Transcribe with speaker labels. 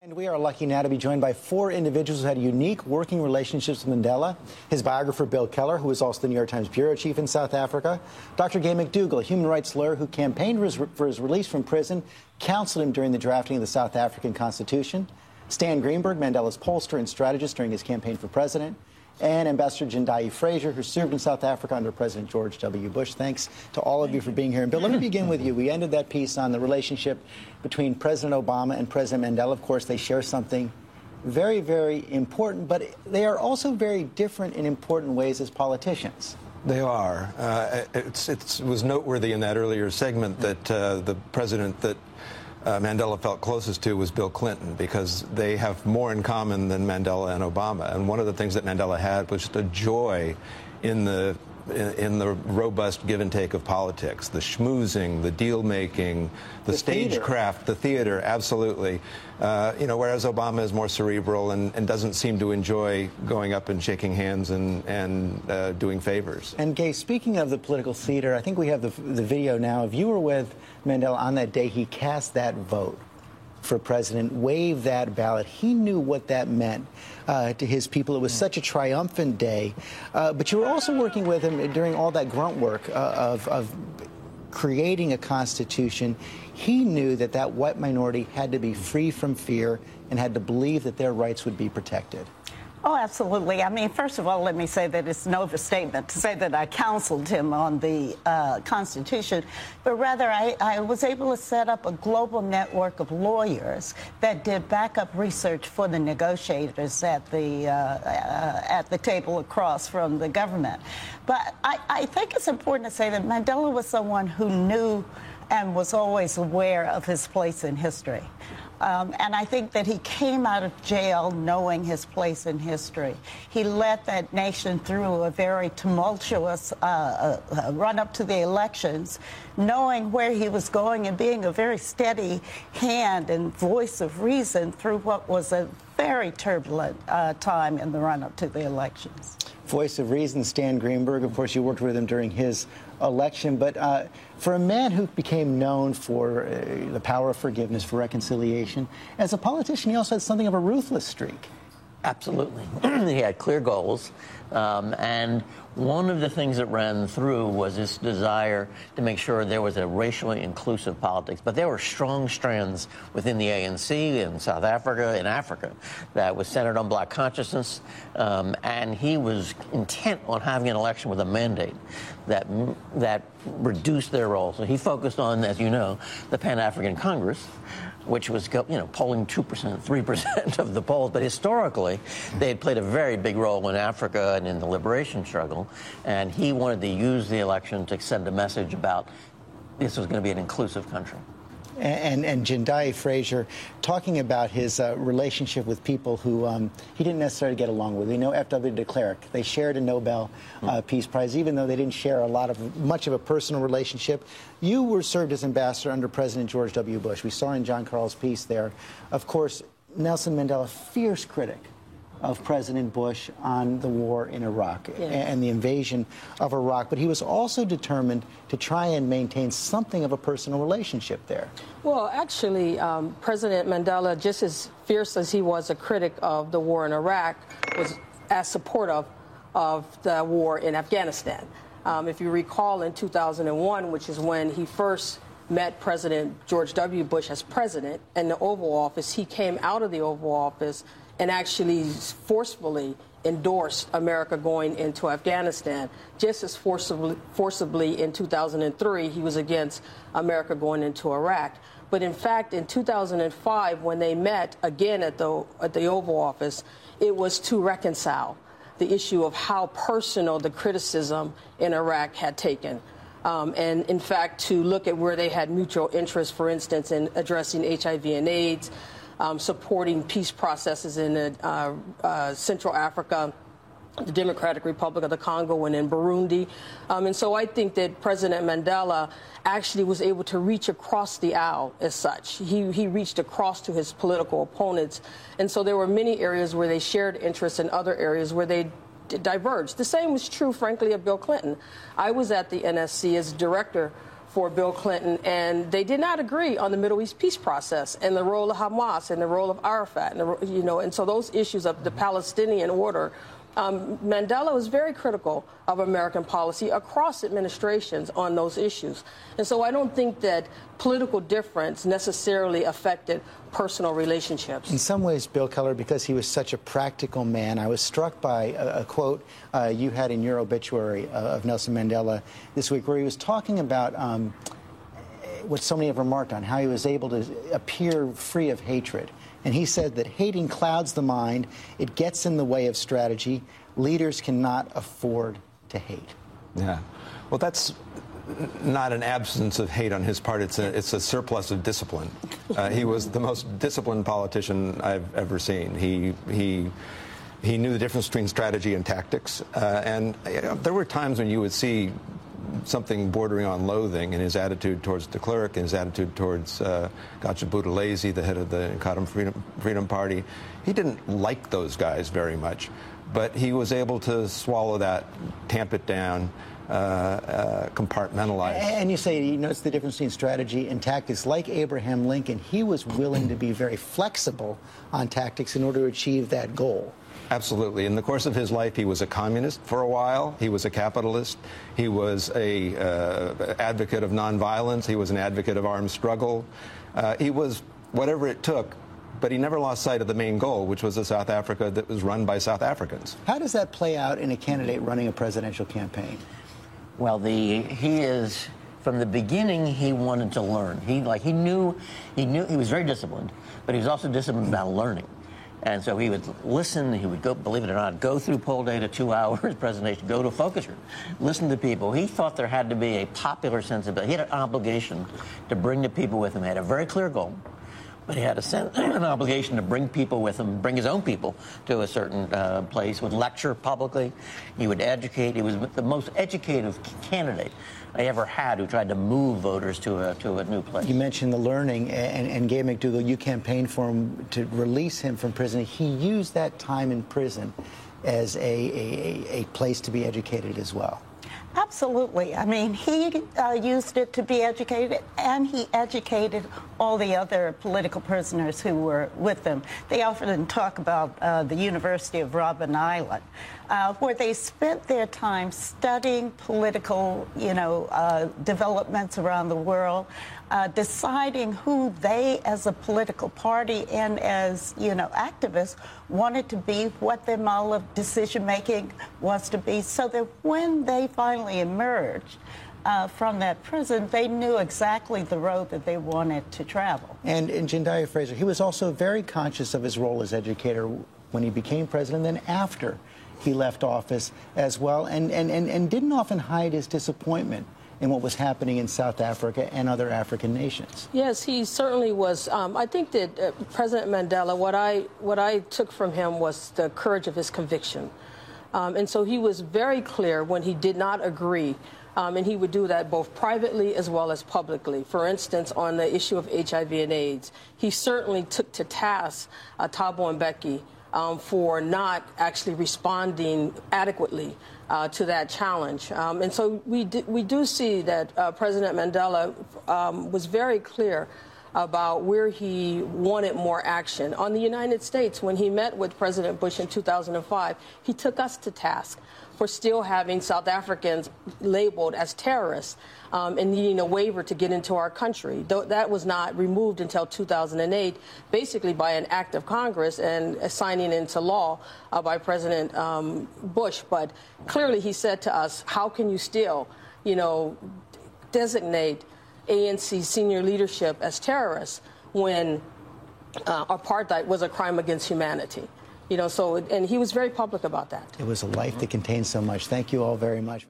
Speaker 1: And we are lucky now to be joined by four individuals who had unique working relationships with Mandela. His biographer, Bill Keller, who is also the New York Times bureau chief in South Africa. Dr. Gay McDougall, a human rights lawyer who campaigned for his release from prison, counseled him during the drafting of the South African Constitution. Stan Greenberg, Mandela's pollster and strategist during his campaign for president. And Ambassador Jindai Fraser, who served in South Africa under President George W. Bush. Thanks to all of you for being here. And Bill, let me begin with you. We ended that piece on the relationship between President Obama and President Mandela. Of course, they share something very, very important, but they are also very different in important ways as politicians.
Speaker 2: They are. It was noteworthy in that earlier segment that the president that Mandela felt closest to was Bill Clinton, because they have more in common than Mandela and Obama. And one of the things that Mandela had was the joy in the robust give and take of politics, the schmoozing, the deal making, the stagecraft, the theater, absolutely. Whereas Obama is more cerebral and doesn't seem to enjoy going up and shaking hands and doing favors.
Speaker 1: And Gay, speaking of the political theater, I think we have the video now. If you were with Mandela on that day he cast that vote for president, waved that ballot, he knew what that meant to his people. It was such a triumphant day. But you were also working with him during all that grunt work of creating a constitution. He knew that that white minority had to be free from fear and had to believe that their rights would be protected.
Speaker 3: Oh, absolutely. I mean, first of all, let me say that it's no overstatement to say that I counseled him on the Constitution, but rather I was able to set up a global network of lawyers that did backup research for the negotiators at the table across from the government. But I think it's important to say that Mandela was someone who knew and was always aware of his place in history. And I think that he came out of jail knowing his place in history. He led that nation through a very tumultuous run-up to the elections, knowing where he was going and being a very steady hand and voice of reason through what was a very turbulent time in the run-up to the elections.
Speaker 1: Voice of reason, Stan Greenberg. Of course, you worked with him during his election. But for a man who became known for the power of forgiveness, for reconciliation, as a politician, he also had something of a ruthless streak.
Speaker 4: Absolutely. He had clear goals. And one of the things that ran through was this desire to make sure there was a racially inclusive politics. But there were strong strands within the ANC in South Africa, in Africa, that was centered on black consciousness. And he was intent on having an election with a mandate that reduced their role. So he focused on, as you know, the Pan-African Congress, which was, polling 2%, 3% of the polls. But historically, they had played a very big role in Africa and in the liberation struggle. And he wanted to use the election to send a message about this was going to be an inclusive country.
Speaker 1: And Jindai Fraser, talking about his relationship with people who he didn't necessarily get along with. We know F.W. de Klerk. They shared a Nobel Peace Prize, even though they didn't share much of a personal relationship. You were served as ambassador under President George W. Bush. We saw in John Carl's piece there. Of course, Nelson Mandela, fierce critic of President Bush on the war in Iraq and the invasion of Iraq. But he was also determined to try and maintain something of a personal relationship there.
Speaker 5: Well, actually, President Mandela, just as fierce as he was a critic of the war in Iraq, was as supportive of the war in Afghanistan. If you recall, in 2001, which is when he first met President George W. Bush as president in the Oval Office, he came out of the Oval Office and actually forcefully endorsed America going into Afghanistan. Just as forcibly in 2003, he was against America going into Iraq. But in fact, in 2005, when they met again at the Oval Office, it was to reconcile the issue of how personal the criticism in Iraq had taken. And in fact, to look at where they had mutual interest, for instance, in addressing HIV and AIDS, supporting peace processes in Central Africa, the Democratic Republic of the Congo, and in Burundi. And so I think that President Mandela actually was able to reach across the aisle as such. He reached across to his political opponents. And so there were many areas where they shared interests and other areas where they diverged. The same was true, frankly, of Bill Clinton. I was at the NSC as director for Bill Clinton, and they did not agree on the Middle East peace process and the role of Hamas and the role of Arafat, and so those issues of the Palestinian order. Mandela was very critical of American policy across administrations on those issues. And so I don't think that political difference necessarily affected personal relationships.
Speaker 1: In some ways, Bill Keller, because he was such a practical man, I was struck by a quote you had in your obituary of Nelson Mandela this week, where he was talking about what so many have remarked on, how he was able to appear free of hatred. And he said that hating clouds the mind. It gets in the way of strategy. Leaders cannot afford to hate.
Speaker 2: Yeah. Well, that's not an absence of hate on his part. It's a surplus of discipline. He was the most disciplined politician I've ever seen. He knew the difference between strategy and tactics. And there were times when you would see something bordering on loathing in his attitude towards de Klerk and his attitude towards Gatsha Buthelezi, the head of the Inkatha Freedom Party. He didn't like those guys very much, but he was able to swallow that, tamp it down, compartmentalize.
Speaker 1: And you say he knows the difference between strategy and tactics. Like Abraham Lincoln, he was willing to be very flexible on tactics in order to achieve that goal.
Speaker 2: Absolutely. In the course of his life, he was a communist for a while. He was a capitalist. He was a advocate of nonviolence. He was an advocate of armed struggle. He was whatever it took, but he never lost sight of the main goal, which was a South Africa that was run by South Africans.
Speaker 1: How does that play out in a candidate running a presidential campaign?
Speaker 4: Well, from the beginning, he wanted to learn. He knew he was very disciplined, but he was also disciplined about learning. And so he would listen, he would go, believe it or not, go through poll data 2 hours, presentation, go to a focus group, listen to people. He thought there had to be a popular sensibility. He had an obligation to bring the people with him. He had a very clear goal, but he had an obligation to bring people with him, bring his own people to a certain place, would lecture publicly, he would educate. He was the most educated candidate I ever had who tried to move voters to a new place.
Speaker 1: You mentioned the learning, and Gabe McDougall, you campaigned for him to release him from prison. He used that time in prison as a place to be educated as well.
Speaker 3: Absolutely. I mean, he used it to be educated, and he educated all the other political prisoners who were with him. They often talk about the University of Robben Island, where they spent their time studying political, developments around the world, deciding who they, as a political party and as, activists, wanted to be, what their model of decision-making was to be, so that when they finally emerged from that prison, they knew exactly the road that they wanted to travel.
Speaker 1: And Jendaya Fraser, he was also very conscious of his role as educator when he became president, and then after he left office as well, and didn't often hide his disappointment in what was happening in South Africa and other African nations.
Speaker 5: Yes, he certainly was. I think that President Mandela, what I took from him was the courage of his conviction. And so he was very clear when he did not agree, and he would do that both privately as well as publicly. For instance, on the issue of HIV and AIDS, he certainly took to task Thabo Mbeki for not actually responding adequately to that challenge. And so we do see that President Mandela was very clear about where he wanted more action. On the United States, when he met with President Bush in 2005, he took us to task for still having South Africans labeled as terrorists and needing a waiver to get into our country. That was not removed until 2008, basically by an act of Congress and signing into law by President Bush. But clearly he said to us, how can you still, designate ANC senior leadership as terrorists when apartheid was a crime against humanity? And he was very public about that.
Speaker 1: It was a life that contained so much. Thank you all very much.